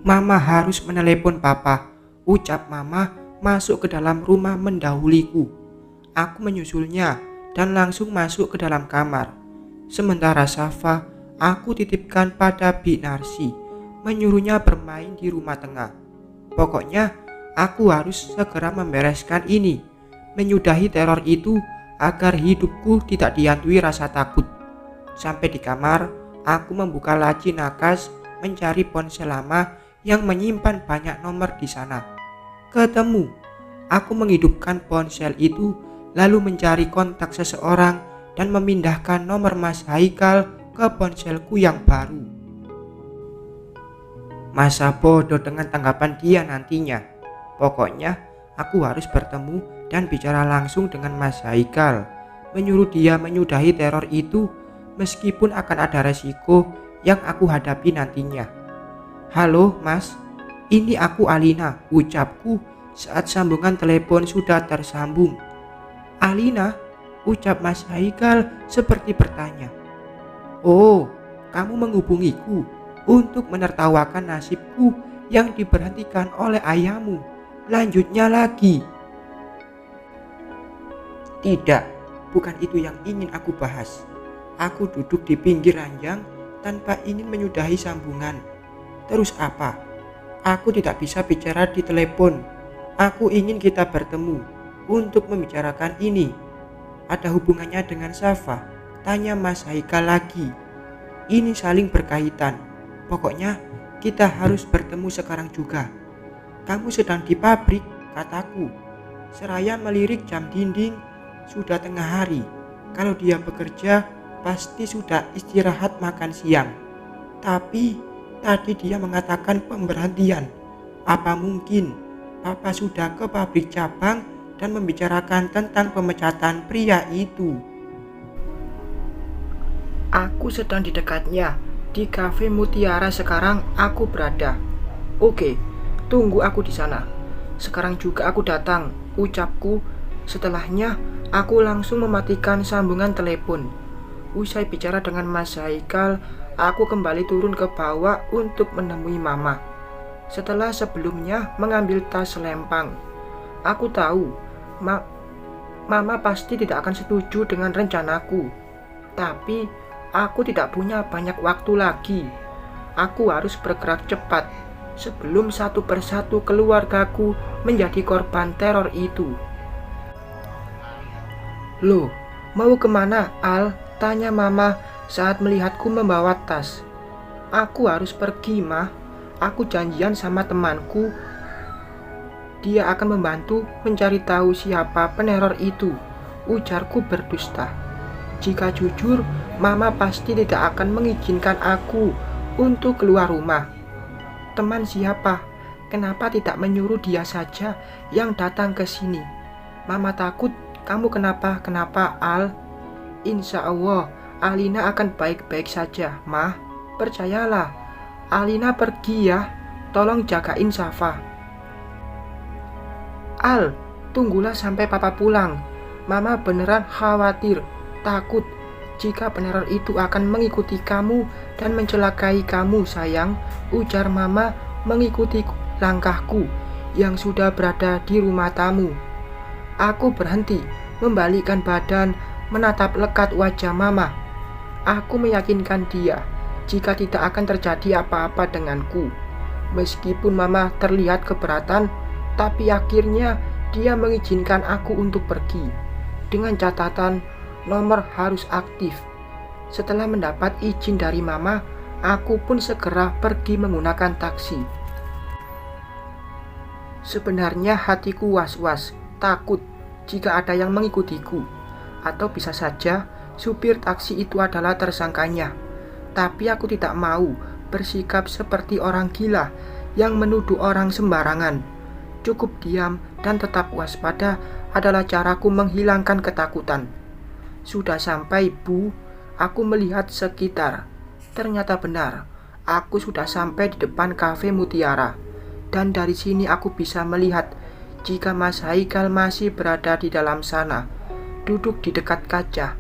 Mama harus menelepon papa, ucap mama masuk ke dalam rumah mendahuliku. Aku menyusulnya dan langsung masuk ke dalam kamar. Sementara Safa, aku titipkan pada Bi Narsi, menyuruhnya bermain di rumah tengah. Pokoknya, aku harus segera membereskan ini, menyudahi teror itu agar hidupku tidak dihantui rasa takut. Sampai di kamar, aku membuka laci nakas mencari ponsel lama yang menyimpan banyak nomor di sana. Ketemu, aku menghidupkan ponsel itu lalu mencari kontak seseorang dan memindahkan nomor Mas Haikal ke ponselku yang baru. Masa bodoh dengan tanggapan dia nantinya. Pokoknya aku harus bertemu dan bicara langsung dengan Mas Haikal, menyuruh dia menyudahi teror itu meskipun akan ada resiko yang aku hadapi nantinya. Halo Mas, ini aku Alina, ucapku saat sambungan telepon sudah tersambung. Alina, ucap Mas Haikal seperti bertanya. Oh, kamu menghubungiku untuk menertawakan nasibku yang diberhentikan oleh ayahmu. Lanjutnya lagi. Tidak, bukan itu yang ingin aku bahas. Aku duduk di pinggir ranjang tanpa ingin menyudahi sambungan. Terus apa? Aku tidak bisa bicara di telepon. Aku ingin kita bertemu untuk membicarakan ini. Ada hubungannya dengan Safa? Tanya Mas Haikal lagi. Ini saling berkaitan. Pokoknya kita harus bertemu sekarang juga. Kamu sedang di pabrik, kataku. Seraya melirik jam dinding. Sudah tengah hari. Kalau dia bekerja, pasti sudah istirahat makan siang. Tapi tadi dia mengatakan pemberhentian. Apa mungkin Papa sudah ke pabrik cabang dan membicarakan tentang pemecatan pria itu? Aku sedang di dekatnya. Di kafe Mutiara sekarang aku berada. Oke, tunggu aku di sana. Sekarang juga aku datang, ucapku. Setelahnya aku langsung mematikan sambungan telepon. Usai bicara dengan Mas Haikal, aku kembali turun ke bawah untuk menemui Mama. Setelah sebelumnya mengambil tas selempang. Aku tahu Mama pasti tidak akan setuju dengan rencanaku. Tapi aku tidak punya banyak waktu lagi. Aku harus bergerak cepat sebelum satu persatu keluargaku menjadi korban teror itu. Loh, mau kemana, Al? Tanya Mama saat melihatku membawa tas. Aku harus pergi, Mah. Aku janjian sama temanku. Dia akan membantu mencari tahu siapa peneror itu. Ujarku berdusta. Jika jujur, Mama pasti tidak akan mengizinkan aku untuk keluar rumah. Teman siapa? Kenapa tidak menyuruh dia saja yang datang ke sini? Mama takut kamu kenapa, Al? Insya Allah, Alina akan baik-baik saja, Mah. Percayalah, Alina pergi ya. Tolong jagain Safa. Al, tunggulah sampai Papa pulang. Mama beneran khawatir, takut jika peneror itu akan mengikuti kamu dan mencelakai kamu, sayang. Ujar Mama mengikuti langkahku yang sudah berada di rumah tamu. Aku berhenti, membalikkan badan, menatap lekat wajah Mama. Aku meyakinkan dia jika tidak akan terjadi apa-apa denganku. Meskipun Mama terlihat keberatan, tapi akhirnya dia mengizinkan aku untuk pergi. Dengan catatan, nomor harus aktif. Setelah mendapat izin dari Mama, aku pun segera pergi menggunakan taksi. Sebenarnya hatiku was-was, takut jika ada yang mengikutiku. Atau bisa saja supir taksi itu adalah tersangkanya. Tapi aku tidak mau bersikap seperti orang gila yang menuduh orang sembarangan. Cukup diam dan tetap waspada adalah caraku menghilangkan ketakutan. Sudah sampai, Bu. Aku melihat sekitar. Ternyata benar, aku sudah sampai di depan kafe Mutiara. Dan dari sini aku bisa melihat jika Mas Haikal masih berada di dalam sana, duduk di dekat kaca.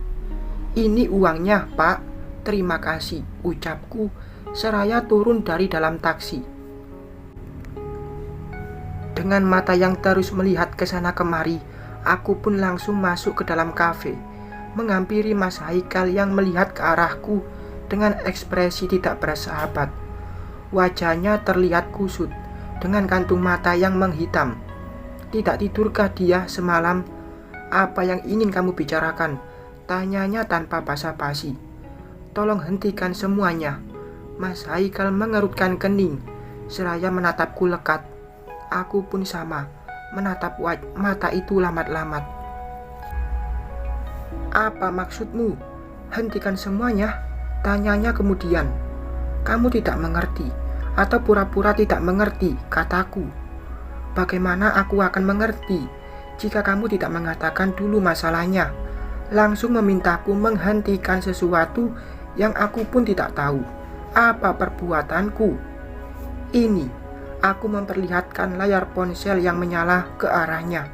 Ini uangnya, Pak. Terima kasih, ucapku seraya turun dari dalam taksi. Dengan mata yang terus melihat ke sana kemari, aku pun langsung masuk ke dalam kafe, menghampiri Mas Haikal yang melihat ke arahku dengan ekspresi tidak bersahabat. Wajahnya terlihat kusut, dengan kantung mata yang menghitam. Tidak tidurkah dia semalam? Apa yang ingin kamu bicarakan? Tanyanya tanpa basa-basi. Tolong hentikan semuanya. Mas Haikal mengerutkan kening, seraya menatapku lekat. Aku pun sama, menatap mata itu lamat-lamat. Apa maksudmu? Hentikan semuanya? Tanyanya kemudian. Kamu tidak mengerti, atau pura-pura tidak mengerti, kataku. Bagaimana aku akan mengerti jika kamu tidak mengatakan dulu masalahnya, langsung memintaku menghentikan sesuatu yang aku pun tidak tahu apa perbuatanku. Ini, aku memperlihatkan layar ponsel yang menyala ke arahnya.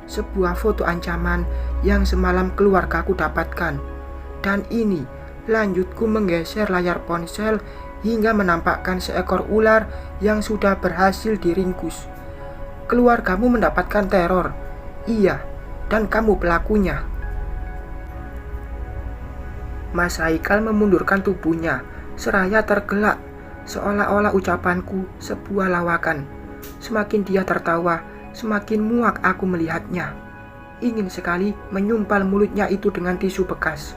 Sebuah foto ancaman yang semalam keluargaku dapatkan. Dan ini, lanjutku menggeser layar ponsel hingga menampakkan seekor ular yang sudah berhasil diringkus. Keluargamu mendapatkan teror. Iya, dan kamu pelakunya. Mas Haikal memundurkan tubuhnya, seraya tergelak, seolah-olah ucapanku sebuah lawakan. Semakin dia tertawa, semakin muak aku melihatnya. Ingin sekali menyumpal mulutnya itu dengan tisu bekas.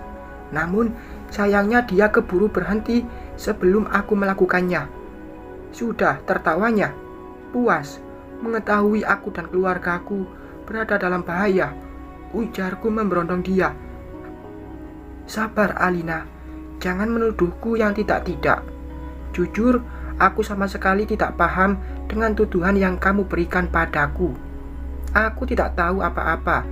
Namun, sayangnya dia keburu berhenti sebelum aku melakukannya. Sudah tertawanya, puas mengetahui aku dan keluargaku berada dalam bahaya. Ujarku memberondong dia. Sabar Alina, jangan menuduhku yang tidak-tidak. Jujur, aku sama sekali tidak paham dengan tuduhan yang kamu berikan padaku. Aku tidak tahu apa-apa,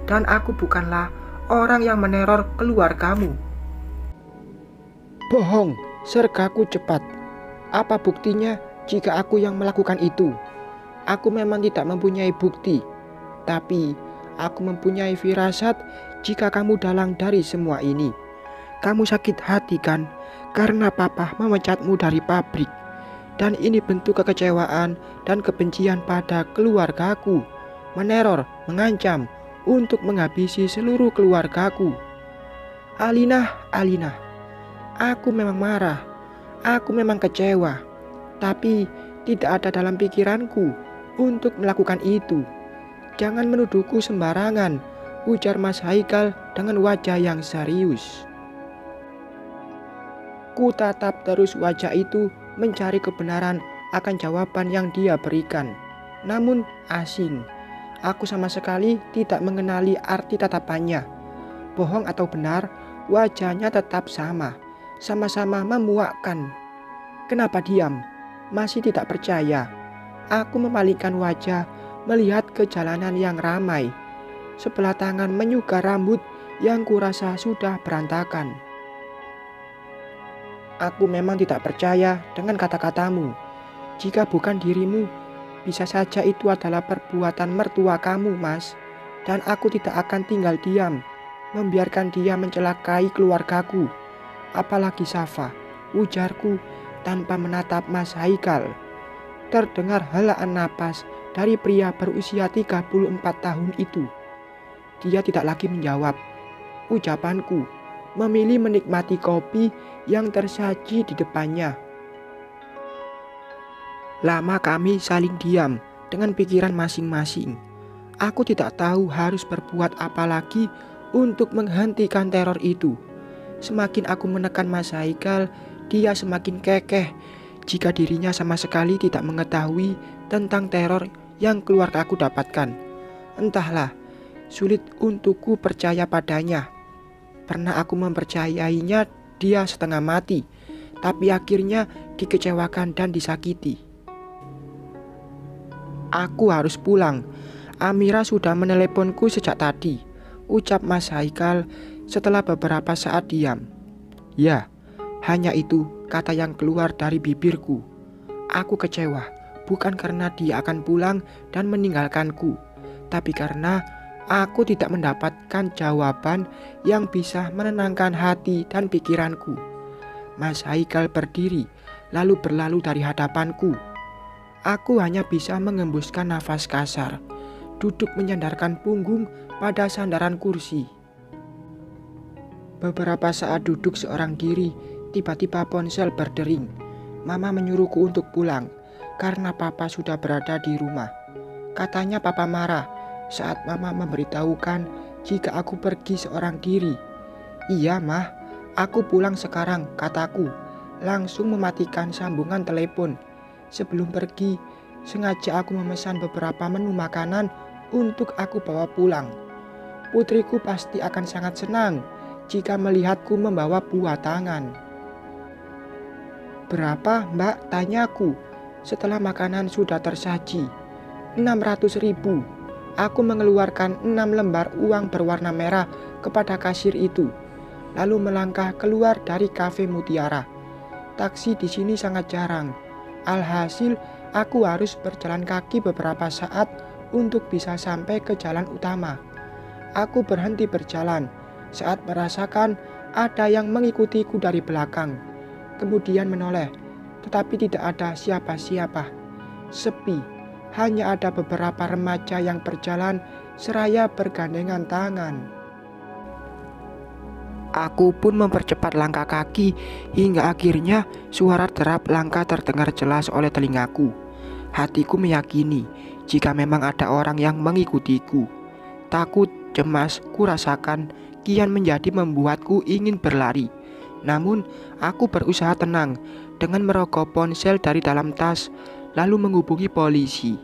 dan aku bukanlah orang yang meneror keluargamu. Bohong, sergaku cepat. Apa buktinya jika aku yang melakukan itu? Aku memang tidak mempunyai bukti, tapi aku mempunyai firasat jika kamu dalang dari semua ini. Kamu sakit hati kan karena papa memecatmu dari pabrik. Dan ini bentuk kekecewaan dan kebencian pada keluargaku. Meneror, mengancam untuk menghabisi seluruh keluargaku. Alina, aku memang marah. Aku memang kecewa. Tapi tidak ada dalam pikiranku untuk melakukan itu. Jangan menuduhku sembarangan, ujar Mas Haikal dengan wajah yang serius. Ku tatap terus wajah itu mencari kebenaran akan jawaban yang dia berikan. Namun asing. Aku sama sekali tidak mengenali arti tatapannya. Bohong atau benar, wajahnya tetap sama. Sama-sama memuakkan. Kenapa diam? Masih tidak percaya? Aku memalingkan wajah melihat ke jalanan yang ramai. Sebelah tangan menyugar rambut yang kurasa sudah berantakan. Aku memang tidak percaya dengan kata-katamu. Jika bukan dirimu, bisa saja itu adalah perbuatan mertua kamu, Mas. Dan aku tidak akan tinggal diam, membiarkan dia mencelakai keluargaku. Apalagi Safa, ujarku tanpa menatap Mas Haikal. Terdengar helaan napas dari pria berusia 34 tahun itu. Dia tidak lagi menjawab ucapanku, memilih menikmati kopi yang tersaji di depannya. Lama kami saling diam dengan pikiran masing-masing. Aku tidak tahu harus berbuat apa lagi untuk menghentikan teror itu. Semakin aku menekan Mas Haikal, dia semakin kekeh jika dirinya sama sekali tidak mengetahui tentang teror yang keluarga aku dapatkan. Entahlah, sulit untukku percaya padanya. Pernah aku mempercayainya dia setengah mati, tapi akhirnya dikecewakan dan disakiti. Aku harus pulang. Amira sudah meneleponku sejak tadi, ucap Mas Haikal setelah beberapa saat diam. Ya, hanya itu kata yang keluar dari bibirku. Aku kecewa, bukan karena dia akan pulang dan meninggalkanku, tapi karena aku tidak mendapatkan jawaban yang bisa menenangkan hati dan pikiranku. Mas Haikal berdiri, lalu berlalu dari hadapanku. Aku hanya bisa mengembuskan nafas kasar, duduk menyandarkan punggung pada sandaran kursi. Beberapa saat duduk seorang diri, tiba-tiba ponsel berdering. Mama menyuruhku untuk pulang karena papa sudah berada di rumah. Katanya papa marah saat mama memberitahukan jika aku pergi seorang diri. Iya mah, aku pulang sekarang, kataku. Langsung mematikan sambungan telepon. Sebelum pergi, sengaja aku memesan beberapa menu makanan untuk aku bawa pulang. Putriku pasti akan sangat senang jika melihatku membawa buah tangan. Berapa mbak? Tanyaku setelah makanan sudah tersaji. 600.000. Aku mengeluarkan 6 lembar uang berwarna merah kepada kasir itu, lalu melangkah keluar dari kafe Mutiara. Taksi di sini sangat jarang. Alhasil, aku harus berjalan kaki beberapa saat untuk bisa sampai ke jalan utama. Aku berhenti berjalan saat merasakan ada yang mengikutiku dari belakang. Kemudian menoleh, tetapi tidak ada siapa-siapa. Sepi, hanya ada beberapa remaja yang berjalan seraya bergandengan tangan. Aku pun mempercepat langkah kaki hingga akhirnya suara derap langkah terdengar jelas oleh telingaku. Hatiku meyakini jika memang ada orang yang mengikutiku. Takut, cemas, kurasakan kian menjadi membuatku ingin berlari. Namun, aku berusaha tenang dengan merogoh ponsel dari dalam tas, lalu menghubungi polisi.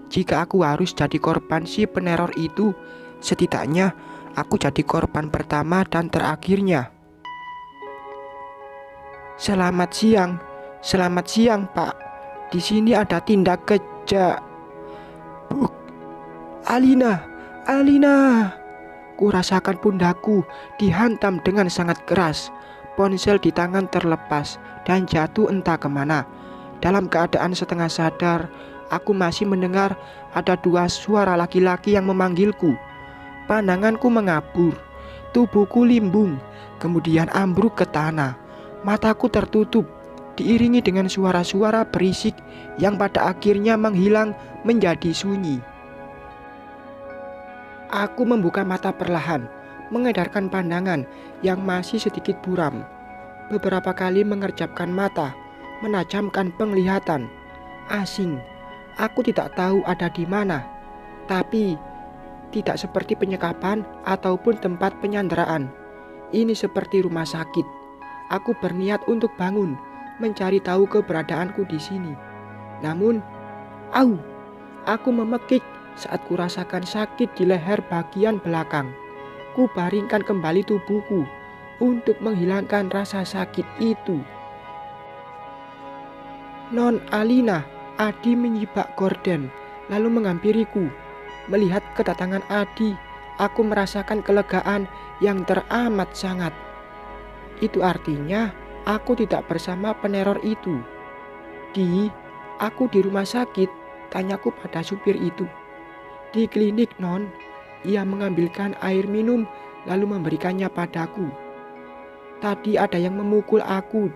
Jika aku harus jadi korban si peneror itu, setidaknya aku jadi korban pertama dan terakhirnya. Selamat siang Pak. Di sini ada tindak Alina. Kurasakan pundakku dihantam dengan sangat keras. Ponsel di tangan terlepas dan jatuh entah kemana. Dalam keadaan setengah sadar, aku masih mendengar ada 2 suara laki-laki yang memanggilku. Pandanganku mengabur, tubuhku limbung, kemudian ambruk ke tanah. Mataku tertutup, diiringi dengan suara-suara berisik yang pada akhirnya menghilang menjadi sunyi. Aku membuka mata perlahan, mengedarkan pandangan yang masih sedikit buram. Beberapa kali mengerjapkan mata, menajamkan penglihatan. Asing, aku tidak tahu ada di mana, tapi tidak seperti penyekapan ataupun tempat penyanderaan. Ini seperti rumah sakit. Aku berniat untuk bangun, mencari tahu keberadaanku di sini. Namun, aku memekik saat kurasakan sakit di leher bagian belakang. Ku baringkan kembali tubuhku untuk menghilangkan rasa sakit itu. Non Alina, Adi menyibak gorden, lalu menghampiriku. Melihat kedatangan Adi, aku merasakan kelegaan yang teramat sangat. Itu artinya aku tidak bersama peneror itu. Aku di rumah sakit, tanyaku pada supir itu. Di klinik non, ia mengambilkan air minum lalu memberikannya padaku. Tadi ada yang memukul aku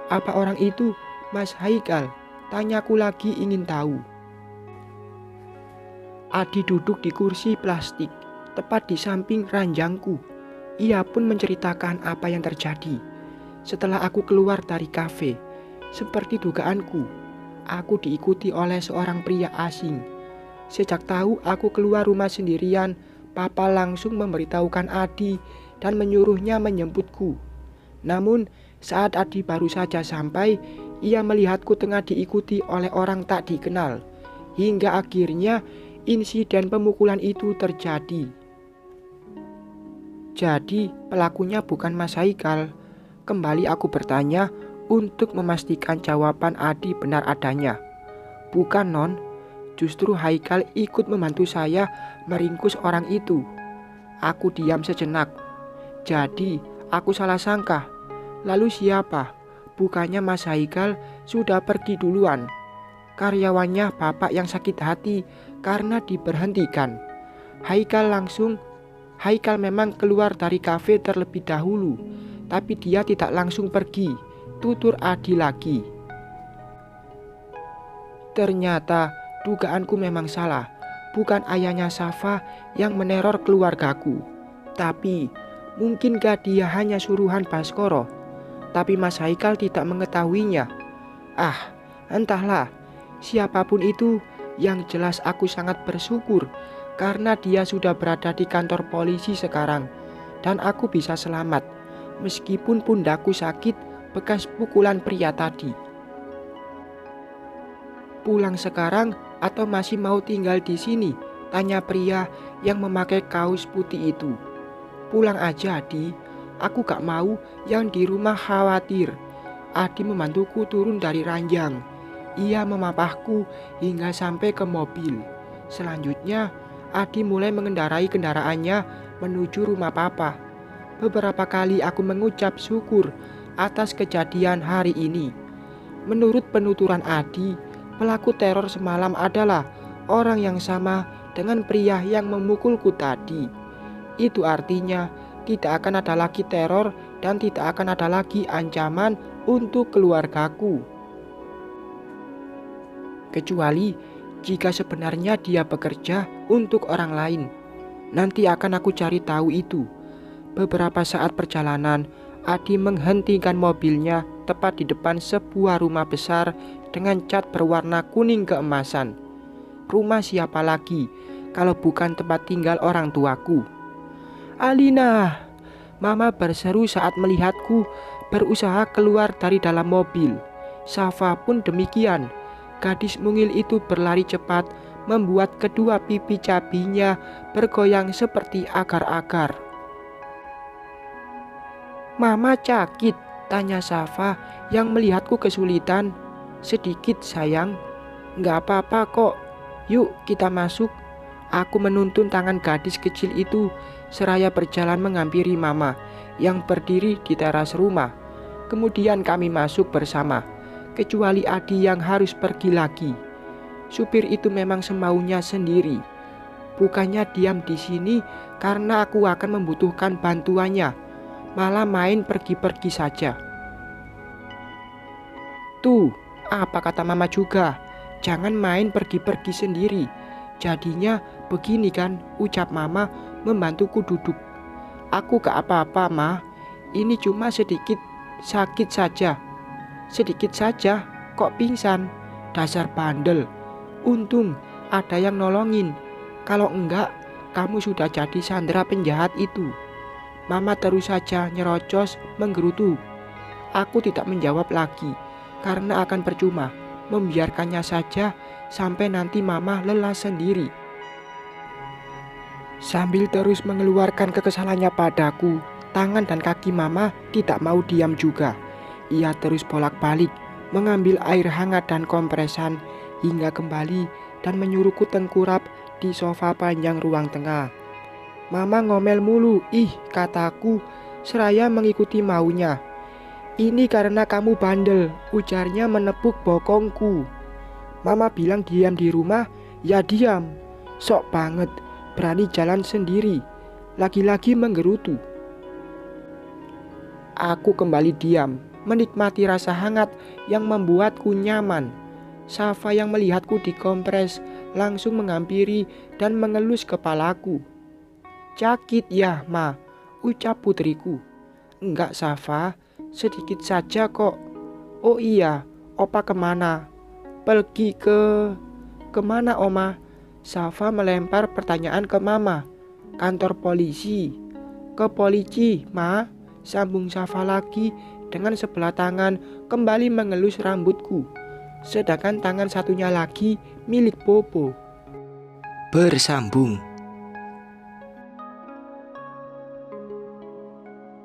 apa orang itu Mas Haikal? Tanyaku lagi ingin tahu. Adi duduk di kursi plastik, tepat di samping ranjangku. Ia pun menceritakan apa yang terjadi. Setelah aku keluar dari kafe, seperti dugaanku, aku diikuti oleh seorang pria asing. Sejak tahu aku keluar rumah sendirian, Papa langsung memberitahukan Adi dan menyuruhnya menjemputku. Namun, saat Adi baru saja sampai, ia melihatku tengah diikuti oleh orang tak dikenal. Hingga akhirnya insiden pemukulan itu terjadi. Jadi pelakunya bukan Mas Haikal. Kembali aku bertanya untuk memastikan jawaban Adi benar adanya. Bukan non, justru Haikal ikut membantu saya meringkus orang itu. Aku diam sejenak. Jadi aku salah sangka. Lalu siapa? Bukannya Mas Haikal sudah pergi duluan. Karyawannya bapak yang sakit hati karena diberhentikan. Haikal memang keluar dari kafe terlebih dahulu, tapi dia tidak langsung pergi, tutur Adi lagi. Ternyata dugaanku memang salah. Bukan ayahnya Safa yang meneror keluargaku. Tapi mungkinkah dia hanya suruhan Baskoro? Tapi Mas Haikal tidak mengetahuinya. Ah, entahlah. Siapapun itu, yang jelas aku sangat bersyukur karena dia sudah berada di kantor polisi sekarang. Dan aku bisa selamat, meskipun pundakku sakit bekas pukulan pria tadi. Pulang sekarang atau masih mau tinggal di sini? Tanya pria yang memakai kaos putih itu. Pulang aja, Adi. Aku gak mau yang di rumah khawatir. Adi membantuku turun dari ranjang. Ia memapahku hingga sampai ke mobil. Selanjutnya, Adi mulai mengendarai kendaraannya menuju rumah papa. Beberapa kali aku mengucap syukur atas kejadian hari ini. Menurut penuturan Adi, pelaku teror semalam adalah orang yang sama dengan pria yang memukulku tadi. Itu artinya tidak akan ada lagi teror dan tidak akan ada lagi ancaman untuk keluargaku. Kecuali jika sebenarnya dia bekerja untuk orang lain. Nanti akan aku cari tahu itu. Beberapa saat perjalanan, Adi menghentikan mobilnya tepat di depan sebuah rumah besar dengan cat berwarna kuning keemasan. Rumah siapa lagi kalau bukan tempat tinggal orang tuaku? Alina, Mama berseru saat melihatku berusaha keluar dari dalam mobil. Safa pun demikian. Gadis mungil itu berlari cepat, membuat kedua pipi cabinya bergoyang seperti agar-agar. Mama sakit? Tanya Safa yang melihatku kesulitan. Sedikit sayang. Nggak apa-apa kok. Yuk kita masuk. Aku menuntun tangan gadis kecil itu seraya berjalan menghampiri Mama yang berdiri di teras rumah. Kemudian kami masuk bersama, kecuali Adi yang harus pergi lagi. Supir itu memang semaunya sendiri. Bukannya diam di sini karena aku akan membutuhkan bantuannya, malah main pergi-pergi saja. Tuh, apa kata Mama juga? Jangan main pergi-pergi sendiri. Jadinya begini kan, ucap Mama membantuku duduk. Aku gak apa-apa, Ma. Ini cuma sedikit sakit saja. Sedikit saja, kok pingsan? Dasar bandel. Untung ada yang nolongin. Kalau enggak, kamu sudah jadi sandera penjahat itu. Mama terus saja nyerocos menggerutu. Aku tidak menjawab lagi, karena akan percuma membiarkannya saja sampai nanti Mama lelah sendiri. Sambil terus mengeluarkan kekesalannya padaku, tangan dan kaki Mama tidak mau diam juga. Ia terus bolak-balik mengambil air hangat dan kompresan hingga kembali dan menyuruhku tengkurap di sofa panjang ruang tengah. Mama ngomel mulu, ih, kataku seraya mengikuti maunya. Ini karena kamu bandel, ujarnya menepuk bokongku. Mama bilang diam di rumah, ya diam. Sok banget, berani jalan sendiri. Lagi-lagi menggerutu. Aku kembali diam, menikmati rasa hangat yang membuatku nyaman. Safa yang melihatku dikompres langsung menghampiri dan mengelus kepalaku. Sakit ya, Ma, ucap putriku. Enggak, Safa, sedikit saja kok. Oh iya, Opa kemana? Pergi kemana, Oma? Safa melempar pertanyaan ke Mama. Kantor polisi. Ke polisi, Ma, sambung Safa lagi dengan sebelah tangan kembali mengelus rambutku. Sedangkan tangan satunya lagi milik Bobo. Bersambung.